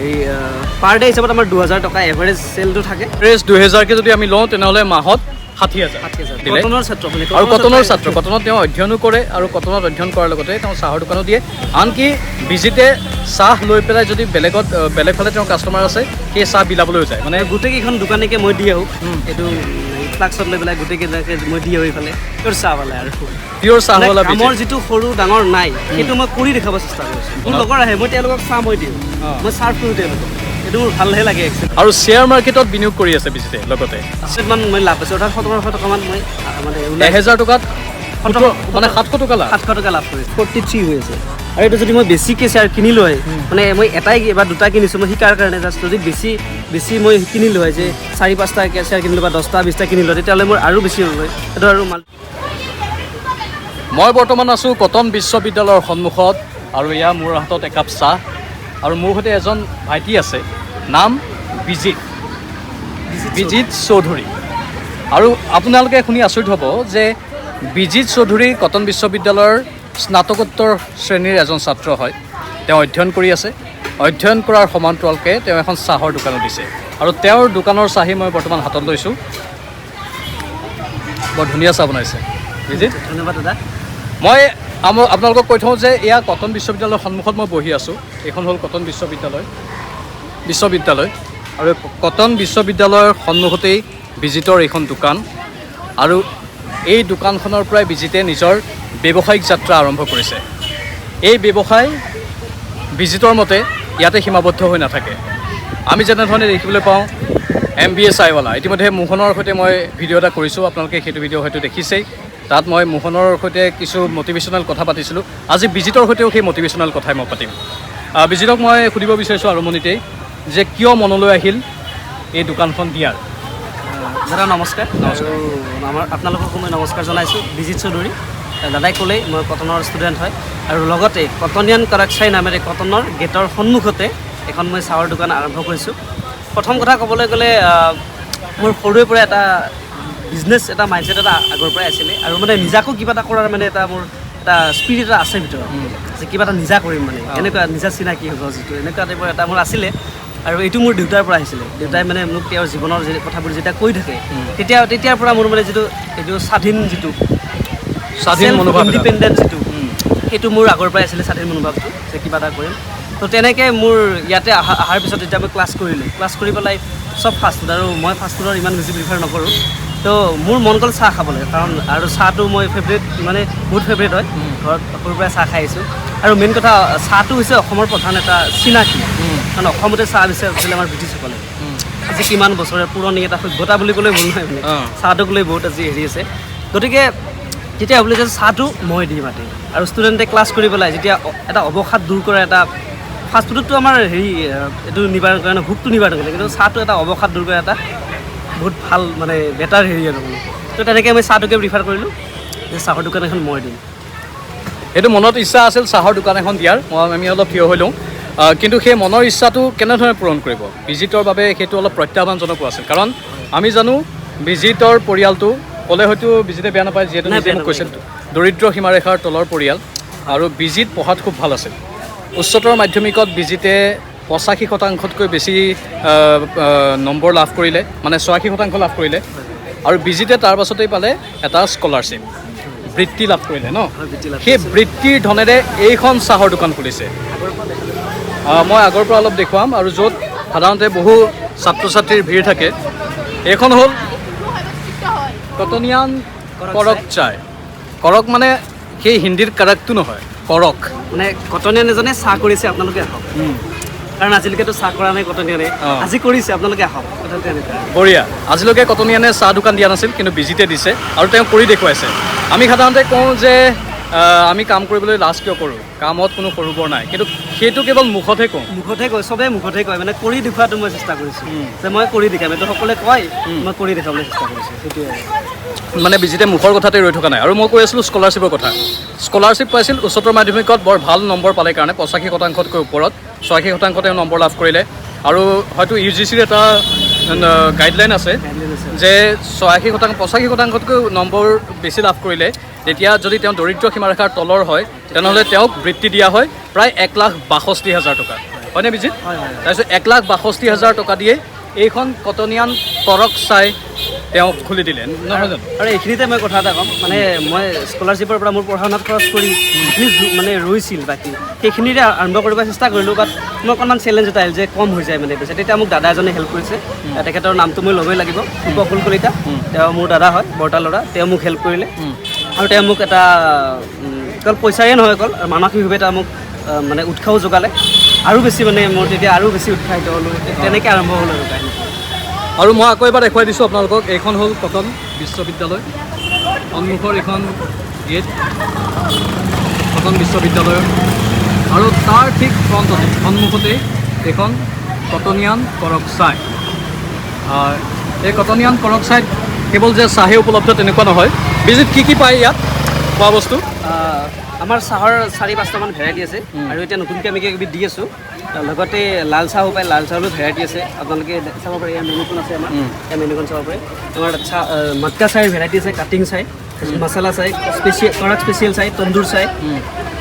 এই per day হিচাপত আমাৰ 2000 টকা এভাৰেজ চেলটো থাকে। এভাৰেজ 2000কে যদি আমি লওঁ তেনেহ'লে মাহত 60000 কটনৰ ছাত্ৰ আৰু কটনৰ ছাত্ৰ কটনত তেওঁ অধ্যয়নো কৰে আৰু কটনত অধ্যয়ন কৰাৰ লগতে তেওঁ চাহৰ দোকানো দিয়ে। আনকি ভিজিটে চাহ লৈ পেলাই যদি বেলেগ ফালে তেওঁৰ কাষ্টমাৰ আছে সেই চাহ বিলাবলৈও যায়। মানে গোটেইকেইখন দোকানীকে মই দি আহোঁ, এইটো ফ্লাক্সত লৈ পেলাই গোটেইকেইটাকে মই দি আহোঁ এইফালে পিয়ৰ চাহৱালা আৰু পিয়ৰ চাহৱালা। আমাৰ যিটো সৰু ডাঙৰ নাই সেইটো মই কৰি দেখাব চেষ্টা কৰিছোঁ। মোৰ লগৰ আহে, মই তেওঁলোকক চাহ মই দিওঁ, মই চাৰ্ভ কৰোঁ তেওঁলোকক, এইটো মোৰ ভালহে লাগে। আৰু শ্বেয়াৰ মাৰ্কেটত বিনিয়োগ কৰি আছে ভিজিটে লগতে মান মই লাভ পাইছোঁ, অৰ্থাৎ 1700 টকামান মই মানে 1000 টকাত মানে 700 টকা লাভ 700 টকা লাভ কৰিছোঁ। 43 হৈ আছে। আৰু এইটো যদি মই বেছিকৈ শ্বেয়াৰ কিনিলোঁ হয়, মানে মই এটাই বা দুটা কিনিছোঁ মই শিকাৰ কাৰণে, জাষ্ট যদি বেছি মই কিনিলোঁ হয়, যে 4-5টা শ্বেয়াৰ কিনিলোঁ বা 10টা 20টা কিনিলোঁ, তেতিয়াহ'লে মোৰ আৰু বেছি হ'ল হয়। সেইটো আৰু মই বৰ্তমান আছোঁ কটন বিশ্ববিদ্যালয়ৰ সন্মুখত আৰু এয়া মোৰ হাতত একাপ চাহ আৰু মোৰ সৈতে এজন ভাইটি আছে, নাম বিজিত চৌধুৰী। আৰু আপোনালোকে শুনি আচৰিত হ'ব যে বিজিত চৌধুৰী কটন বিশ্ববিদ্যালয়ৰ স্নাতকোত্তৰ শ্ৰেণীৰ এজন ছাত্ৰ হয়। তেওঁ অধ্যয়ন কৰি আছে, অধ্যয়ন কৰাৰ সমান্তৰালকৈ তেওঁ এখন চাহৰ দোকানো দিছে আৰু তেওঁৰ দোকানৰ চাহি মই বৰ্তমান হাতত লৈছোঁ। বৰ ধুনীয়া চাহ বনাইছে বিজিত, ধন্যবাদ দাদা। মই আপোনালোকক কৈ থওঁ যে এয়া কটন বিশ্ববিদ্যালয়ৰ সন্মুখত মই বহি আছোঁ। এইখন হ'ল কটন বিশ্ববিদ্যালয় আৰু কটন বিশ্ববিদ্যালয়ৰ সন্মুখতেই বিজিতৰ এইখন দোকান আৰু এই দোকানখনৰ পৰাই বিজিতে নিজৰ ব্যৱসায়িক যাত্ৰা আৰম্ভ কৰিছে। এই ব্যৱসায় বিজিতৰ মতে ইয়াতে সীমাবদ্ধ হৈ নাথাকে। আমি যেনেধৰণে দেখিবলৈ পাওঁ MBA চাইৱালা, ইতিমধ্যে মোহনৰ সৈতে মই ভিডিঅ' এটা কৰিছোঁ, আপোনালোকে সেইটো ভিডিঅ' হয়তো দেখিছেই। তাত মই মোহনৰ সৈতে কিছু মটিভেশ্যনেল কথা পাতিছিলোঁ। আজি বিজিতৰ সৈতেও সেই মটিভেশ্যনেল কথাই মই পাতিম। বিজিতক মই সুধিব বিচাৰিছোঁ আৰম্ভণিতেই যে কিয় মনলৈ আহিল এই দোকানখন দিয়াৰ। দাদা নমস্কাৰ। আৰু আপোনালোককো মই নমস্কাৰ জনাইছোঁ। বিজিত চৌধুৰী দাদাই ক'লেই মই কটনৰ ষ্টুডেণ্ট হয় আৰু লগতে কটনিয়ান কাৰাকচাই নামেৰে কটনৰ গেটৰ সন্মুখতে এখন মই চাহৰ দোকান আৰম্ভ কৰিছোঁ। প্ৰথম কথা ক'বলৈ গ'লে মোৰ সৰুৰে পৰা এটা বিজনেছ এটা মাইণ্ডছেট এটা আগৰ পৰাই আছিলে আৰু মানে নিজাকো কিবা এটা কৰাৰ মানে এটা মোৰ এটা স্পিৰিট এটা আছে ভিতৰত, যে কিবা এটা নিজা কৰিম, মানে এনেকুৱা নিজা চিনাকি হ'ব যিটো, এনেকুৱা টাইপৰ এটা মোৰ আছিলে। আৰু এইটো মোৰ দেউতাৰ পৰা আহিছিলে। দেউতাই মানে মোক তেওঁৰ জীৱনৰ কথাবোৰ যেতিয়া কৈ থাকে তেতিয়াৰ পৰা মোৰ মানে এইটো স্বাধীন মনোভাৱ, ইণ্ডিপেণ্ডেণ্ট যিটো, সেইটো মোৰ আগৰ পৰাই আছিলে, স্বাধীন মনোভাৱটো, যে কিবা এটা কৰিম। তো তেনেকৈ মোৰ ইয়াতে অহাৰ পিছত যেতিয়া মই ক্লাছ কৰি পেলাই চব ফাষ্টফুড, আৰু মই ফাষ্টফুডৰ ইমান বেছি প্ৰিফাৰ নকৰোঁ। তো মোৰ মন গ'ল চাহ খাবলৈ, কাৰণ আৰু চাহটো মই মানে বহুত ফেভৰেট হয়, ঘৰত সৰুৰ পৰাই চাহ খাই আহিছোঁ। আৰু মেইন কথা চাহটো হৈছে অসমৰ প্ৰধান এটা চিনাকি, কাৰণ অসমতে চাহ বিচাৰিছিলে আমাৰ ব্ৰিটিছসকলে। আজি কিমান বছৰে পুৰণি এটা সভ্যতা বুলি ক'লে ভুল নহয়, মানে চাহটোক লৈ বহুত আজি হেৰি আছে। গতিকে তেতিয়া ভাবিলোঁ যে চাহটো মই দি মাতিম, আৰু ষ্টুডেণ্টে ক্লাছ কৰি পেলাই যেতিয়া এটা অৱসাদ দূৰ কৰা এটা, ফাষ্টফুডতো আমাৰ হেৰি এইটো নিবাৰণ কৰে, ভোকটো নিবাৰণ কৰে, কিন্তু চাহটো এটা অৱসাদ দূৰ কৰা এটা বহুত ভাল মানে বেটাৰ হেৰি আৰু মানে। তো তেনেকৈ মই চাহটোকে প্ৰিফাৰ কৰিলোঁ যে চাহৰ দোকান এখন মই দিম। এইটো মনত ইচ্ছা আছিল চাহৰ দোকান এখন দিয়াৰ, আমি অলপ থিয় হৈ লওঁ। কিন্তু সেই মনৰ ইচ্ছাটো কেনেধৰণে পূৰণ কৰিব, বিজিতৰ বাবে সেইটো অলপ প্ৰত্যাহ্বানজনকো আছিল। কাৰণ আমি জানো বিজিতৰ পৰিয়ালটো ক'লে হয়তো বিজিতে বেয়া নাপায়, যিহেতু নিজে মোক কৈছিল দৰিদ্ৰ সীমাৰেখাৰ তলৰ পৰিয়াল, আৰু বিজিত পঢ়াত খুব ভাল আছিল। উচ্চতৰ মাধ্যমিকত বিজিতে 85%তকৈ বেছি নম্বৰ লাভ কৰিলে, মানে 86% লাভ কৰিলে। আৰু বিজিতে তাৰ পাছতেই পালে এটা স্কলাৰশ্বিপ, বৃত্তি লাভ কৰিলে ন। সেই বৃত্তিৰ ধনেৰে এইখন চাহৰ দোকান খুলিছে। মই আগৰ পৰা অলপ দেখুৱাম, আৰু য'ত সাধাৰণতে বহু ছাত্ৰ ছাত্ৰীৰ ভিৰ থাকে। এইখন হ'ল কটনিয়ান কৰক চাই। কৰক মানে সেই হিন্দীৰ কাৰাকটো নহয়, কৰক মানে কটনিয়ান এজনে চাহ কৰিছে, আপোনালোকে আহক। কাৰণ আজিলৈকেতো চাহ কৰা নাই কটনিয়ানে, আজি কৰিছে, আপোনালোকে আহক। বঢ়িয়া। আজিলৈকে কটনিয়ানে চাহ দোকান দিয়া নাছিল, কিন্তু বিজিতে দিছে আৰু তেওঁ কৰি দেখুৱাইছে। আমি সাধাৰণতে কওঁ যে আমি কাম কৰিবলৈ লাজ কিয় কৰোঁ, কামত কোনো সৰু বৰ নাই, কিন্তু সেইটো কেৱল মুখতহে কওঁ, চবেই মুখতে কয়, মানে কৰি দেখুৱাটো মই চেষ্টা কৰিছোঁ, যে মই কৰি দেখাম। এইটো সকলোৱে কয়, মই কৰি দেখাবলৈ চেষ্টা কৰিছোঁ, সেইটোৱে। মানে বিজিতে মুখৰ কথাতে ৰৈ থকা নাই। আৰু মই কৈ আছিলোঁ স্কলাৰশ্বিপৰ কথা। স্কলাৰশ্বিপ পাইছিল উচ্চতৰ মাধ্যমিকত, বৰ ভাল নম্বৰ পালে কাৰণে 85%তকৈ ওপৰত, 86% তেওঁ নম্বৰ লাভ কৰিলে। আৰু হয়তো UGCৰ এটা গাইডলাইন আছে যে 85%তকৈ নম্বৰ বেছি লাভ কৰিলে, তেতিয়া যদি তেওঁ দৰিদ্ৰ সীমাৰেখাৰ তলৰ হয়, তেনেহ'লে তেওঁক বৃত্তি দিয়া হয় প্ৰায় 1,62,000 টকা। হয়নে বিজিত? হয় হয় তাৰপিছত 1,62,000 টকা দিয়ে এইখন কটনিয়ান কৰক চাই তেওঁ খুলি দিলে, নহয় জানো? আৰু এইখিনিতে মই কথা এটা ক'ম, মানে মই স্কলাৰশ্বিপৰ পৰা মোৰ পঢ়া শুনাত খৰচ কৰি যিখিনি মানে ৰৈছিল বাকী সেইখিনিৰে আৰম্ভ কৰিব চেষ্টা কৰিলোঁ, বাট মোৰ অকণমান চেলেঞ্জ এটা আহিল যে কম হৈ যায় মানে পইচা। তেতিয়া মোক দাদা এজনে হেল্প কৰিছে, তেখেতৰ নামটো মই ল'বই লাগিব, উপকুল কলিতা। তেওঁ মোৰ দাদা হয়, বৰ্তা ল'ৰা। তেওঁ মোক হেল্প কৰিলে আৰু তেওঁ মোক এটা অকল পইচাৰে নহয়, অকল মানসিকভাৱে এটা মোক মানে উৎসাহো যোগালে। আৰু বেছি মানে মোৰ তেতিয়া আৰু বেছি উৎসাহিত হ'লোঁ, তেনেকৈ আৰম্ভ হ'ল আৰু কাহিনী। আৰু মই আকৌ এবাৰ দেখুৱাই দিছোঁ আপোনালোকক, এইখন হ'ল কটন বিশ্ববিদ্যালয়, সন্মুখৰ এইখন গেট কটন বিশ্ববিদ্যালয়ৰ, আৰু তাৰ ঠিক ফ্ৰণ্টতে সন্মুখতেই এইখন কটনিয়ান কৰক চাই। এই কটনিয়ান কৰক চাইত কেৱল যে চাহে উপলব্ধ তেনেকুৱা নহয়। বিজিত কি পায় ইয়াত খোৱা বস্তু? আমাৰ চাহৰ 4-5টামান ভেৰাইটি আছে, আৰু এতিয়া নতুনকৈ আমি কিবা কিবি দি আছোঁ। লগতে লাল চাহো পায়, লাল চাহৰো ভেৰাইটি আছে, আপোনালোকে চাব পাৰে। ইয়াৰ মেনুখন আছে আমাৰ, ইয়াৰ মেনুখন চাব পাৰে। আমাৰ চাহ মাটকা চাহৰ ভেৰাইটি আছে, কাটিং চাহ, মছলা চাহ, কৰক স্পেচিয়েল চাহ, তন্দুৰ চাহ।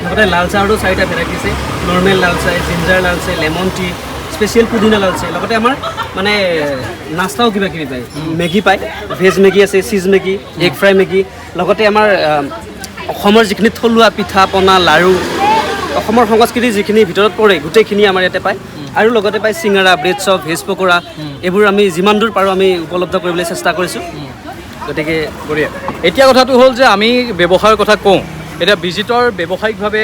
লগতে লাল চাহৰো 4টা ভেৰাইটি আছে, নৰ্মেল লাল চাহ, জিঞ্জাৰ লাল চাহ, লেমন টি, স্পেচিয়েল পুদিনা লাল চাহ। লগতে আমাৰ মানে নাস্তাও কিবা কিবি পায়, মেগী পায়, ভেজ মেগী আছে, চিজ মেগী, এগ ফ্ৰাই মেগী। লগতে আমাৰ অসমৰ যিখিনি থলুৱা পিঠা পনা লাড়ু, অসমৰ সংস্কৃতিৰ যিখিনি ভিতৰত পৰে গোটেইখিনি আমাৰ ইয়াতে পায়। আৰু লগতে পায় চিঙৰা, ব্ৰেড চপ, ভেজ পকোৰা, এইবোৰ আমি যিমান দূৰ পাৰোঁ আমি উপলব্ধ কৰিবলৈ চেষ্টা কৰিছোঁ। গতিকে বঢ়িয়া। এতিয়া কথাটো হ'ল যে আমি ব্যৱসায়ৰ কথা কওঁ, এতিয়া বিজিতৰ ব্যৱসায়িকভাৱে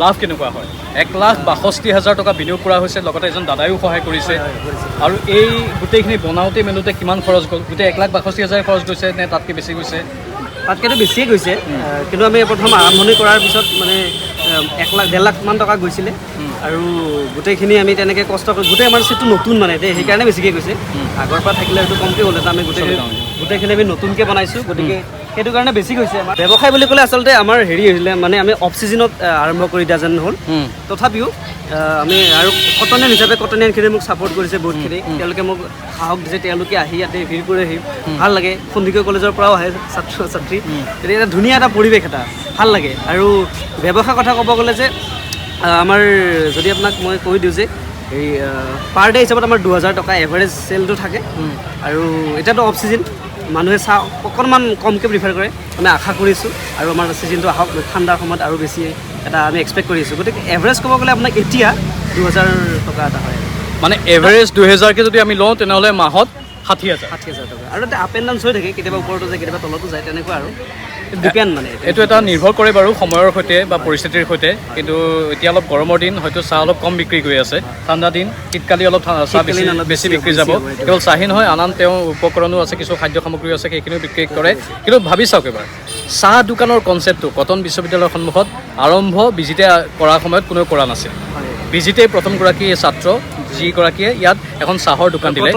লাভ কেনেকুৱা হয়? 1,62,000 টকা বিনিয়োগ কৰা হৈছে, লগতে এজন দাদায়ো সহায় কৰিছে। আৰু এই গোটেইখিনি বনাওঁতে মেলোঁতে কিমান খৰচ গ'ল? গোটেই 1,62,000 খৰচ গৈছে নে তাতকৈ বেছি গৈছে? তাতকৈতো বেছিয়ে গৈছে, কিন্তু আমি প্ৰথম আৰম্ভণি কৰাৰ পিছত মানে 1,00,000-1.5 লাখমান টকা গৈছিলে। আৰু গোটেইখিনি আমি তেনেকৈ কষ্ট কৰি, গোটেই আমাৰ চিটটো নতুন মানে সেইকাৰণে বেছিকৈ গৈছে। আগৰ পৰা থাকিলে হয়তো কমকৈ হ'ল, এটা আমি গোটেইখিনি আমি নতুনকৈ বনাইছোঁ, গতিকে সেইটো কাৰণে বেছি গৈছে আমাৰ। ব্যৱসায় বুলি ক'লে আচলতে আমাৰ হেৰি হৈছিলে, মানে আমি অফ ছিজনত আৰম্ভ কৰি দিয়া যেন হ'ল। তথাপিও আমি আৰু কটনিয়ান হিচাপে কটনিয়ানখিনি মোক ছাপোৰ্ট কৰিছে বহুতখিনি, তেওঁলোকে মোক সাহস দিছে, তেওঁলোকে আহি ইয়াতে ভিৰ কৰি আহি ভাল লাগে। সন্দিকৈ কলেজৰ পৰাও আহে ছাত্ৰ ছাত্ৰী, গতিকে এটা ধুনীয়া এটা পৰিৱেশ, এটা ভাল লাগে। আৰু ব্যৱসায়ৰ কথা ক'ব গ'লে যে আমাৰ যদি আপোনাক মই কৈ দিওঁ যে এই পাৰ ডে হিচাপত আমাৰ 2,000 টকা এভাৰেজ চেলটো থাকে। আৰু এতিয়াতো অফ ছিজন, মানুহে চাহ অকণমান কমকৈ প্ৰিফাৰ কৰে, আমি আশা কৰিছোঁ। আৰু আমাৰ ছিজনটো আহক, ঠাণ্ডাৰ সময়ত আৰু বেছি এটা আমি এক্সপেক্ট কৰি আছোঁ। গতিকে এভাৰেজ ক'ব গ'লে আপোনাক এতিয়া 2,000 টকা এটা হয়, মানে এভাৰেজ 2,000কৈ যদি আমি লওঁ তেনেহ'লে মাহত 60,000 টকা। আৰু এটা আপ এণ্ড ডাউন হৈ থাকে, কেতিয়াবা ওপৰতো যায়, কেতিয়াবা তলতো যায়, তেনেকুৱা আৰু ডিপেণ্ড মানে। এইটো এটা নিৰ্ভৰ কৰে বাৰু সময়ৰ সৈতে বা পৰিস্থিতিৰ সৈতে। কিন্তু এতিয়া অলপ গৰমৰ দিন, হয়তো চাহ অলপ কম বিক্ৰী কৰি আছে। ঠাণ্ডা দিন, শীতকালি অলপ চাহ বেছি বিক্ৰী যাব। কেৱল চাহেই নহয়, আন তেওঁ উপকৰণো আছে, কিছু খাদ্য সামগ্ৰীও আছে, সেইখিনিও বিক্ৰী কৰে। কিন্তু ভাবি চাওক এবাৰ, চাহ দোকানৰ কনচেপ্টটো কটন বিশ্ববিদ্যালয়ৰ সন্মুখত আৰম্ভ বিজিতে কৰাৰ সময়ত কোনেও কৰা নাছিল। বিজিতেই প্ৰথমগৰাকী ছাত্ৰ যিগৰাকীয়ে ইয়াত এখন চাহৰ দোকান দিলে,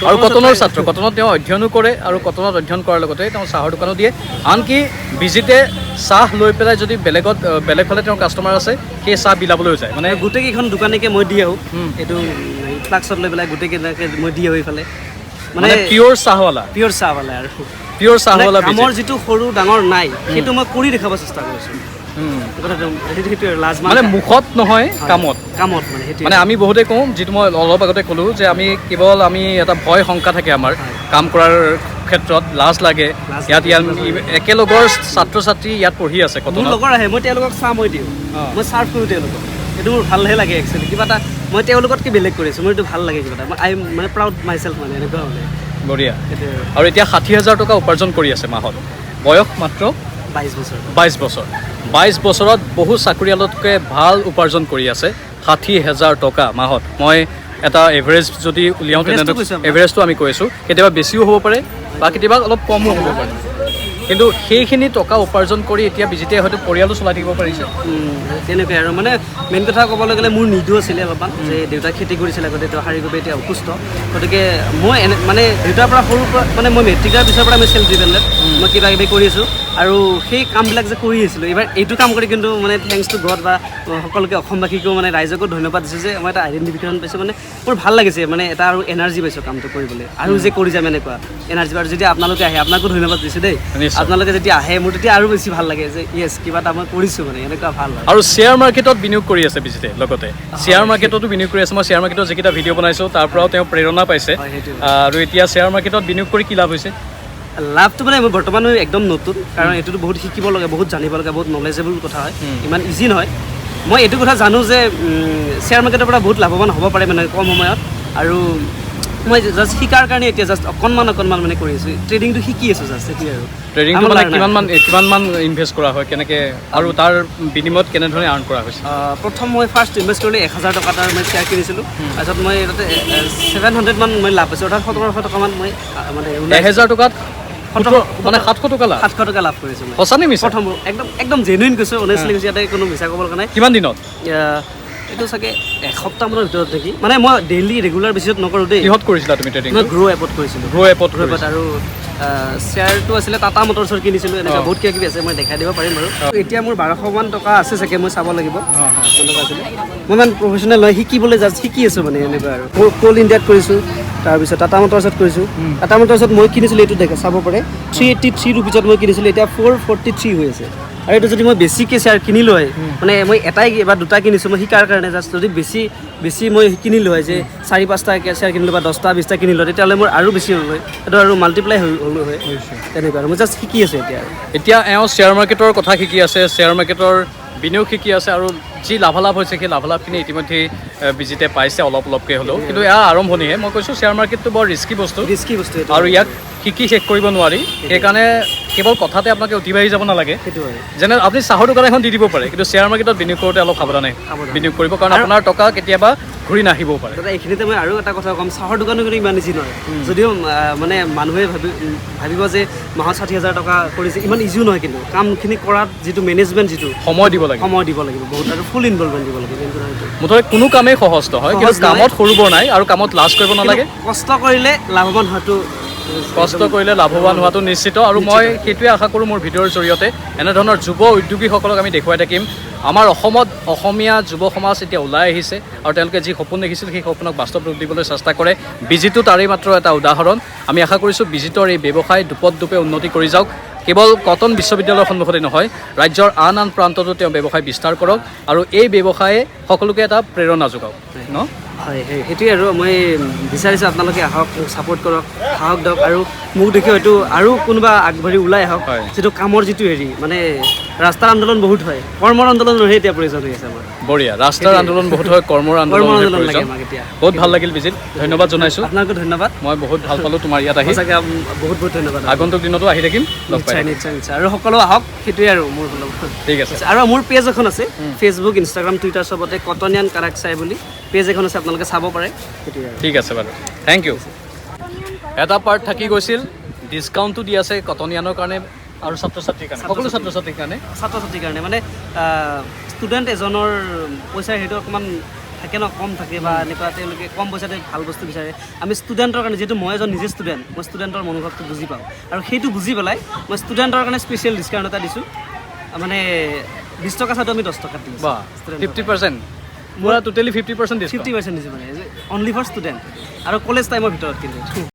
আৰু কটনৰ ছাত্ৰ, কটনত তেওঁ অধ্যয়নো কৰে, আৰু কটনত অধ্যয়ন কৰাৰ লগতে তেওঁ চাহৰ দোকানো দিয়ে। আনকি বিজিতে চাহ লৈ পেলাই যদি বেলেগ ফালে তেওঁৰ কাষ্টমাৰ আছে, সেই চাহ বিলাবলৈও যায়। মানে গোটেইকেইখন দোকানীকে মই দি আহোঁ, এইটো ফ্লাক্সত লৈ পেলাই গোটেইকেইটাকে মই দি আহোঁ এইফালে, মানে পিয়'ৰ চাহৱালা আৰু পিয়'ৰ চাহৱালা। কামৰ যিটো সৰু ডাঙৰ নাই, সেইটো মই কৰি দেখাব চেষ্টা কৰিছোঁ। মানে মুখত নহয়, কামত মানে সেইটো মানে আমি বহুতে কওঁ, যিটো মই অলপ আগতে ক'লোঁ যে কেৱল আমি এটা ভয় শংকা থাকে আমাৰ কাম কৰাৰ ক্ষেত্ৰত, লাজ লাগে। ইয়াত একেলগৰ ছাত্ৰ ছাত্ৰী ইয়াত পঢ়ি আছে, মোৰ লগৰ আহে, মই তেওঁলোকক চাহ মই দিওঁ, মই ছাৰ্ভ কৰোঁ তেওঁলোকক। সেইটো মোৰ ভালহে লাগে একচুৱেলি, কিবা এটা মই তেওঁলোকতকৈ বেলেগ কৰিছোঁ, মোৰ এইটো ভাল লাগে কিবা এটা। আই মানে প্ৰাউড মাইছেল্ফ, মানে এনেকুৱা হ'লে বঢ়িয়া। আৰু এতিয়া 60,000 টকা উপাৰ্জন কৰি আছে মাহত, বয়স মাত্ৰ 22 বছৰ। 22 বছৰত বহু চাকৰিয়ালতকৈ ভাল উপাৰ্জন কৰি আছে, 60,000 টকা মাহত। মই এটা এভাৰেজ যদি উলিয়াওঁ তেনেহ'লে এভাৰেজটো আমি কৈ আছোঁ, কেতিয়াবা বেছিও হ'ব পাৰে বা কেতিয়াবা অলপ কমো হ'ব পাৰে। কিন্তু সেইখিনি টকা উপাৰ্জন কৰি এতিয়া বিজিতে হয়তো পৰিয়ালো চলাই থাকিব পাৰিছে। তেনেকুৱাই আৰু মানে মেইন কথা ক'বলৈ গ'লে মোৰ নিদো আছিলে অলপমান, যে দেউতাক খেতি কৰিছিলে আগতে, তেওঁ শাৰীৰিকভাৱে এতিয়া অসুস্থ। গতিকে মই মানে দেউতাৰ পৰা সৰুৰ পৰা মানে মই মেট্ৰিকৰ পিছৰ পৰা আমি চেল্ফ ডিপেণ্ডেণ্ট, মই কিবা কিবি কৰি আছোঁ। আৰু সেই কামবিলাক যে কৰি আছিলোঁ এইবাৰ এইটো কাম কৰি কিন্তু মানে থেংকছ টু গড বা সকলোকে অসমবাসীকো মানে ৰাইজকো ধন্যবাদ দিছোঁ যে মই এটা আইডেণ্টিফিকেশ্যন পাইছোঁ মানে মোৰ ভাল লাগিছে মানে এটা আৰু এনাৰ্জি পাইছোঁ কামটো কৰিবলৈ আৰু যে কৰি যাম এনেকুৱা এনাৰ্জি আৰু যেতিয়া আপোনালোকে আহে আপোনাকো ধন্যবাদ দিছোঁ দেই আপোনালোকে যেতিয়া আহে মোৰ তেতিয়া আৰু বেছি ভাল লাগে যে য়েছ কিবা এটা মই কৰিছোঁ মানে এনেকুৱা ভাল হয় আৰু শ্বেয়াৰ মাৰ্কেটত বিনিয়োগ কৰি আছে বিজিতে লগতে শ্বেয়াৰ মাৰ্কেটতো বিনিয়োগ কৰি আছে মই শ্বেয়াৰ মাৰ্কেটৰ যিকেইটা ভিডিঅ' বনাইছোঁ তাৰ পৰাও তেওঁ প্ৰেৰণা পাইছে আৰু এতিয়া শ্বেয়াৰ মাৰ্কেটত বিনিয়োগ কৰি কি লাভ হৈছে লাভটো মানে মই বৰ্তমান একদম নতুন কাৰণ এইটোতো বহুত শিকিব লাগে বহুত জানিব লাগে বহুত নলেজেবল কথা হয় ইমান ইজি নহয় মই এইটো কথা জানো যে শ্বেয়াৰ মাৰ্কেটৰ পৰা বহুত লাভৱান হ'ব পাৰে মানে কম সময়ত আৰু মই জাষ্ট শিকাৰ কাৰণে এতিয়া জাষ্ট অকণমান মানে কৰি আছোঁ ট্ৰেডিংটো শিকি আছোঁ জাষ্ট এতিয়া আৰু ট্ৰেডিংটো মানে কিমানমান ইনভেষ্ট কৰা হয় কেনেকৈ আৰু তাৰ বিনিময়ত কেনেধৰণে আৰ্ণ কৰা হৈছে প্ৰথম মই ফাৰ্ষ্ট ইনভেষ্ট কৰিলোঁ 1,000 টকা তাৰ মই শ্বেয়াৰ কিনিছিলোঁ তাৰপিছত মই তাতে 700 মান মই লাভ পাইছোঁ অৰ্থাৎ 1700 টকামান মই মানে 1,000 টকাত মানে 700 টকা লাভ 700 টকা লাভ কৰিছোঁ সঁচা নে মিছা প্ৰথম একদম জেনুইন কৈছোঁ অনেষ্টলি কৈছোঁ ইয়াতে কোনো মিছা ক'বৰ কাৰণে কিমান দিনত এইটো চাগে এসপ্তাহমানৰ ভিতৰত নেকি মানে মই ডেইলি ৰেগুলাৰ বেচিছত নকৰোঁ দেই কিহত কৰিছিলা তুমি ট্ৰেডিং মই গ্ৰ' এপত কৰিছিলোঁ গ্ৰ' এপত আৰু শ্বেয়াৰটো আছিলে টাটা মটৰ্ছৰ কিনিছিলোঁ এনেকুৱা বহুত কিবা কিবি আছে মই দেখাই দিব পাৰিম বাৰু এতিয়া মোৰ 1200 মান টকা আছে চাগে মই চাব লাগিব তেনেকুৱা আছিলে মই ইমান প্ৰফেচনেল নহয় শিকিবলৈ জাষ্ট শিকি আছোঁ মানে এনেকুৱা আৰু কোল ইণ্ডিয়াত কৰিছোঁ তাৰপিছত টাটা মটৰ্ছত কৰিছোঁ টাটা মটৰ্ছত মই কিনিছিলোঁ এইটো দেখে চাব পাৰে 383 ৰুপিজত মই কিনিছিলোঁ এতিয়া 443 হৈ আছে আৰু এইটো যদি মই বেছিকৈ শ্বেয়াৰ কিনিলোঁ হয় মানে মই এটাই বা দুটা কিনিছোঁ মই শিকাৰ কাৰণে জাষ্ট যদি বেছি মই কিনিলোঁ হয় যে 4-5টা শ্বেয়াৰ কিনিলোঁ বা 10টা 20টা কিনিলোঁ তেতিয়াহ'লে মোৰ আৰু বেছি হ'ল হয় সেইটো আৰু মাল্টিপ্লাই হ'লো হয় তেনেকুৱা আৰু মই জাষ্ট শিকি আছোঁ এতিয়া এওঁ শ্বেয়াৰ মাৰ্কেটৰ কথা শিকি আছে শ্বেয়াৰ মাৰ্কেটৰ বিনিয়োগ শিকি আছে আৰু যি লাভালাভ হৈছে সেই লাভালাভখিনি ইতিমধ্যে বিজিতে পাইছে অলপকৈ হ'লেও কিন্তু এয়া আৰম্ভণিহে মই কৈছোঁ শ্বেয়াৰ মাৰ্কেটটো বৰ ৰিস্কি বস্তু আৰু ইয়াক শিকি শেষ কৰিব নোৱাৰি সেইকাৰণে কেৱল কথাতে আপোনালোকে উঠি বাঢ়ি যাব নালাগে যেনে আপুনি চাহৰ দোকান এখন দি দিব পাৰে কিন্তু শ্বেয়াৰ মাৰ্কেটত বিনিয়োগ কৰোঁতে অলপ সাৱধানে বিনিয়োগ কৰিব কাৰণ আপোনাৰ টকা কেতিয়াবা ঘূৰি নাহিবও পাৰে এইখিনিতে মই আৰু এটা কথা ক'ম চাহৰ দোকানো কিন্তু ইমান ইজি নহয় যদিও মানে মানুহে ভাবিব যে মাহত 60,000 টকা কৰিছে ইমান ইজিও নহয় কিন্তু কামখিনি কৰাত যিটো মেনেজমেণ্ট যিটো সময় দিব লাগিব বহুত আৰু ফুল ইনভলভমেণ্ট দিব লাগিব মুঠতে কোনো কামেই সহজ নহয় কিন্তু কামত সৰু বৰ নাই আৰু কামত লাজ কৰিব নালাগে কষ্ট কৰিলে লাভৱান হোৱাটো নিশ্চিত আৰু মই সেইটোৱে আশা কৰোঁ মোৰ ভিডিঅ'ৰ জৰিয়তে এনেধৰণৰ যুৱ উদ্যোগীসকলক আমি দেখুৱাই থাকিম আমাৰ অসমত অসমীয়া যুৱ সমাজ এতিয়া ওলাই আহিছে আৰু তেওঁলোকে যি সপোন দেখিছিল সেই সপোনক বাস্তৱ ৰূপ দিবলৈ চেষ্টা কৰে বিজিতো তাৰেই মাত্ৰ এটা উদাহৰণ আমি আশা কৰিছোঁ বিজিতৰ এই ব্যৱসায় দুপে উন্নতি কৰি যাওক কেৱল কটন বিশ্ববিদ্যালয়ৰ সন্মুখতে নহয় ৰাজ্যৰ আন প্ৰান্ততো তেওঁ ব্যৱসায় বিস্তাৰ কৰক আৰু এই ব্যৱসায়ে সকলোকে এটা প্ৰেৰণা যোগাওক ন হয় সেইটোৱে আৰু মই বিচাৰিছোঁ আপোনালোকে আহক ছাপোৰ্ট কৰক সাহস দিয়ক আৰু মোক দেখি হয়তো আৰু কোনোবা আগবাঢ়ি ওলাই আহক যিটো কামৰ যিটো হেৰি মানে ৰাস্তাৰ আন্দোলন বহুত হয় কৰ্মৰ আন্দোলনৰহে এতিয়া প্ৰয়োজন হৈ আছে আমাৰ বঢ়িয়া ৰাস্তাৰ আন্দোলন বহুত হয় কৰ্মৰ আন্দোলন লাগে আমাক এতিয়া বহুত ভাল লাগিল বিজিত ধন্যবাদ জনাইছোঁ আপোনাকো ধন্যবাদ মই বহুত ভাল পালোঁ তোমাৰ ইয়াত আহি বহুত ধন্যবাদ আগন্তুক দিনতো আহি থাকিম নিশ্চয় আৰু সকলো আহক সেইটোৱে আৰু মোৰ ফালৰ ঠিক আছে আৰু মোৰ পেজ এখন আছে ফেচবুক ইনষ্টাগ্ৰাম টুইটাৰ চবতে কটনিয়ান কাৰাকচাই বুলি পেজ এখন আছে আপোনালোকে চাব পাৰে সেইটোৱে ঠিক আছে বাৰু থেংক ইউ এটা পাৰ্ট থাকি গৈছিল ডিছকাউণ্টটো দি আছে কটনিয়ানৰ কাৰণে আৰু ছাত্ৰ ছাত্ৰীৰ কাৰণে মানে ষ্টুডেণ্ট এজনৰ পইচা সেইটো অকণমান থাকে ন কম থাকে বা এনেকুৱা তেওঁলোকে কম পইচাতে ভাল বস্তু বিচাৰে আমি ষ্টুডেণ্টৰ কাৰণে যিহেতু মই এজন নিজে ষ্টুডেণ্ট মই ষ্টুডেণ্টৰ মনোভাৱটো বুজি পাওঁ আৰু সেইটো বুজি পেলাই মই ষ্টুডেণ্টৰ কাৰণে স্পেচিয়েল ডিছকাউণ্ট এটা দিছোঁ মানে 20 টকা চাইটো আমি 10 টকাত দিছোঁ 50% মোৰ টোটেলি 50% দিছোঁ মানে অনলি ফৰ ষ্টুডেণ্ট আৰু কলেজ টাইমৰ ভিতৰত কিন্তু